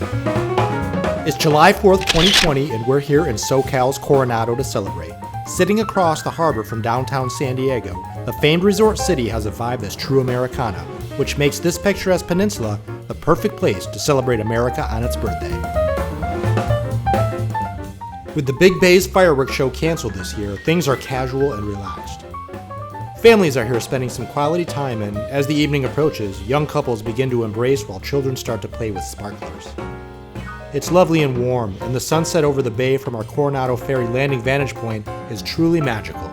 It's July 4th, 2020, and we're here in SoCal's Coronado to celebrate. Sitting across the harbor from downtown San Diego, the famed resort city has a vibe that's true Americana, which makes this picturesque peninsula the perfect place to celebrate America on its birthday. With the Big Bay's fireworks show canceled this year, things are casual and relaxed. Families are here spending some quality time, and as the evening approaches, young couples begin to embrace while children start to play with sparklers. It's lovely and warm, and the sunset over the bay from our Coronado Ferry Landing vantage point is truly magical.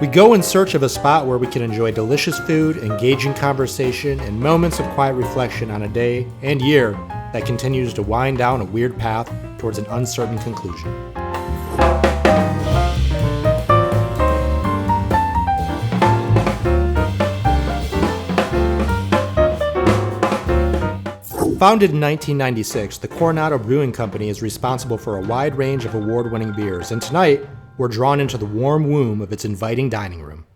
We go in search of a spot where we can enjoy delicious food, engaging conversation, and moments of quiet reflection on a day and year that continues to wind down a weird path towards an uncertain conclusion. Founded in 1996, the Coronado Brewing Company is responsible for a wide range of award-winning beers, and tonight, we're drawn into the warm womb of its inviting dining room.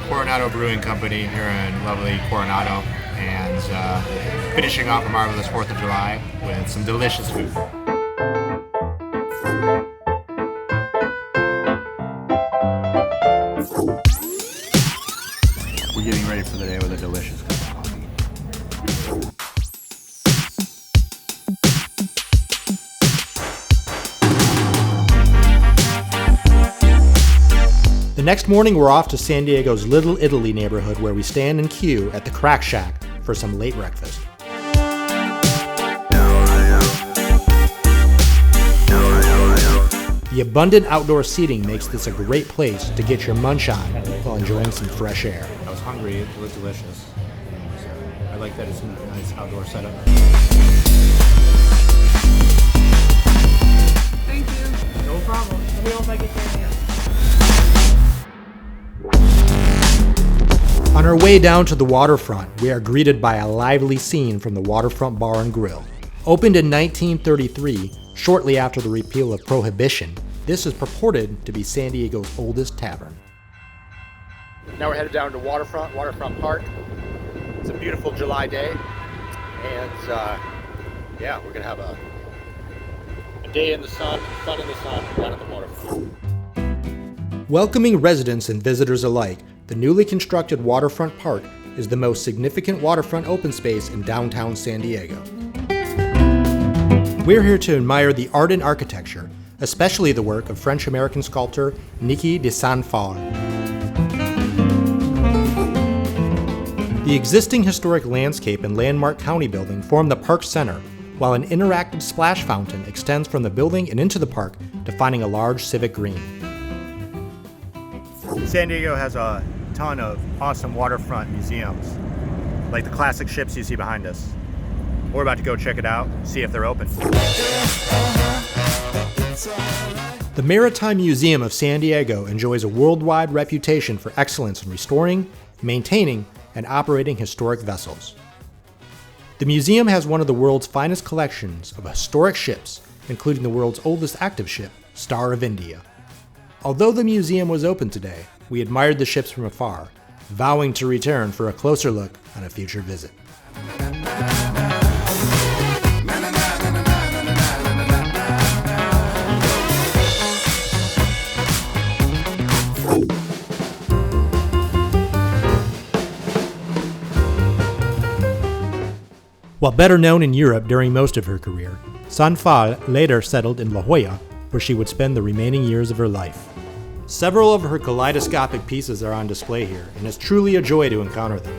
Coronado Brewing Company here in lovely Coronado, and finishing off a marvelous 4th of July with some delicious food. We're getting ready for the day with a delicious cup of coffee. The next morning, we're off to San Diego's Little Italy neighborhood where we stand in queue at the Crack Shack for some late breakfast. The abundant outdoor seating makes this a great place to get your munch on while enjoying some fresh air. I was hungry, it looked delicious. So I like that it's a nice outdoor setup. Thank you. No problem. We all make it there. On our way down to the waterfront, we are greeted by a lively scene from the Waterfront Bar and Grill. Opened in 1933, shortly after the repeal of Prohibition, this is purported to be San Diego's oldest tavern. Now we're headed down to Waterfront Park. It's a beautiful July day, and we're gonna have a day in the sun, fun in the sun, down at the waterfront. Welcoming residents and visitors alike, the newly constructed Waterfront Park is the most significant waterfront open space in downtown San Diego. We're here to admire the art and architecture, especially the work of French-American sculptor Niki de Saint-Phal. The existing historic landscape and landmark county building form the park center, while an interactive splash fountain extends from the building and into the park, defining a large civic green. San Diego has a ton of awesome waterfront museums, like the classic ships you see behind us. We're about to go check it out, see if they're open. The Maritime Museum of San Diego enjoys a worldwide reputation for excellence in restoring, maintaining, and operating historic vessels. The museum has one of the world's finest collections of historic ships, including the world's oldest active ship, Star of India. Although the museum was open today, we admired the ships from afar, vowing to return for a closer look on a future visit. While better known in Europe during most of her career, Saint-Phal later settled in La Jolla, where she would spend the remaining years of her life. Several of her kaleidoscopic pieces are on display here, and it's truly a joy to encounter them.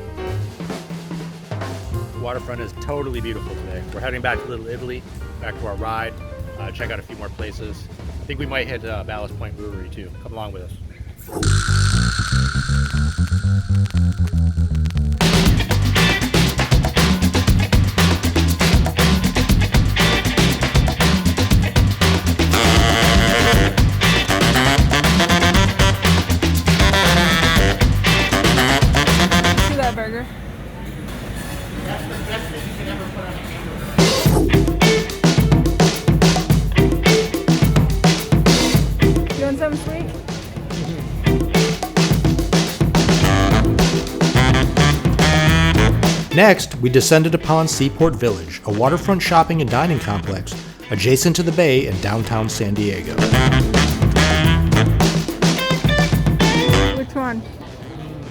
The waterfront is totally beautiful today. We're heading back to Little Italy, back to our ride, check out a few more places. I think we might hit Ballast Point Brewery too. Come along with us. Burger. That's the best that you can ever put on a hamburger. You want something sweet? Next, we descended upon Seaport Village, a waterfront shopping and dining complex adjacent to the bay in downtown San Diego. Which one?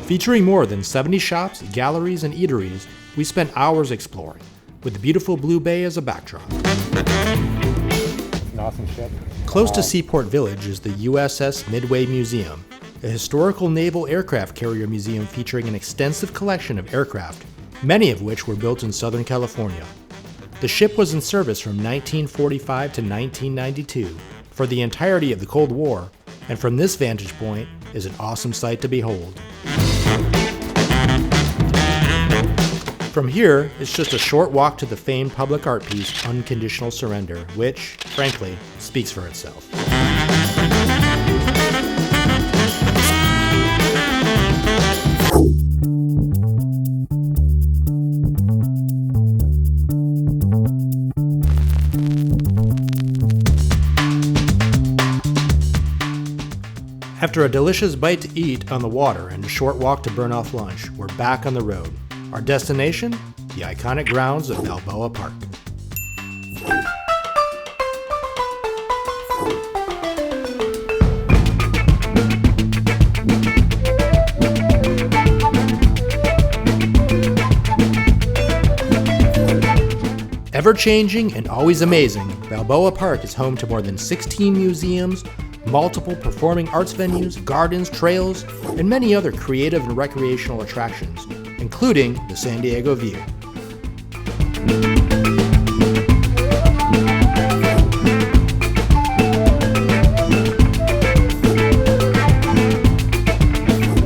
Featuring more than 70 shops, galleries, and eateries, we spent hours exploring, with the beautiful blue bay as a backdrop. An awesome ship. Close to Seaport Village is the USS Midway Museum, a historical naval aircraft carrier museum featuring an extensive collection of aircraft, many of which were built in Southern California. The ship was in service from 1945 to 1992 for the entirety of the Cold War, and from this vantage point is an awesome sight to behold. From here, it's just a short walk to the famed public art piece Unconditional Surrender, which, frankly, speaks for itself. After a delicious bite to eat on the water and a short walk to burn off lunch, we're back on the road. Our destination? The iconic grounds of Balboa Park. Ever-changing and always amazing, Balboa Park is home to more than 16 museums, multiple performing arts venues, gardens, trails, and many other creative and recreational attractions, including the San Diego View.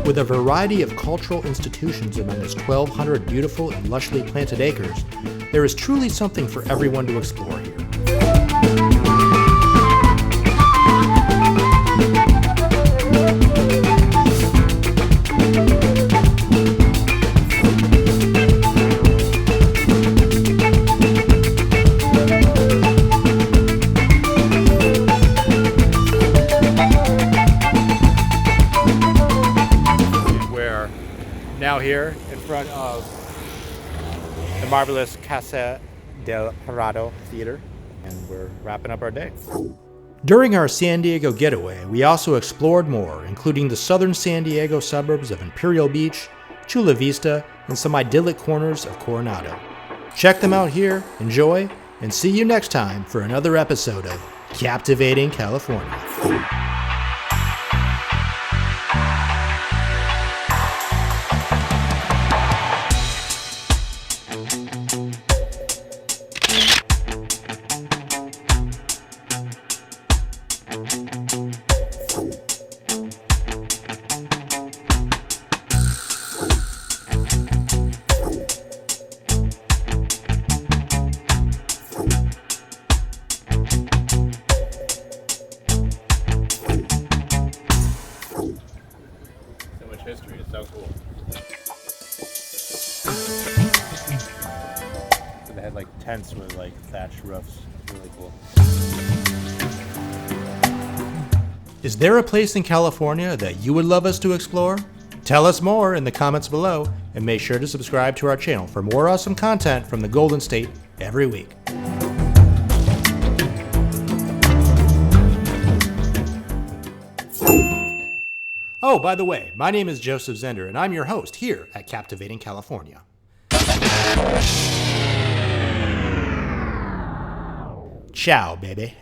With a variety of cultural institutions among its 1,200 beautiful and lushly planted acres, there is truly something for everyone to explore here. Now here in front of the marvelous Casa del Dorado Theater, and we're wrapping up our day. During our San Diego getaway, we also explored more, including the southern San Diego suburbs of Imperial Beach, Chula Vista, and some idyllic corners of Coronado. Check them out here, enjoy, and see you next time for another episode of Captivating California. History, it's so cool. So they had like tents with like thatched roofs. Really cool. Is there a place in California that you would love us to explore? Tell us more in the comments below, and make sure to subscribe to our channel for more awesome content from the Golden State every week. Oh, by the way, my name is Joseph Zender, and I'm your host here at Captivating California. Ciao, baby.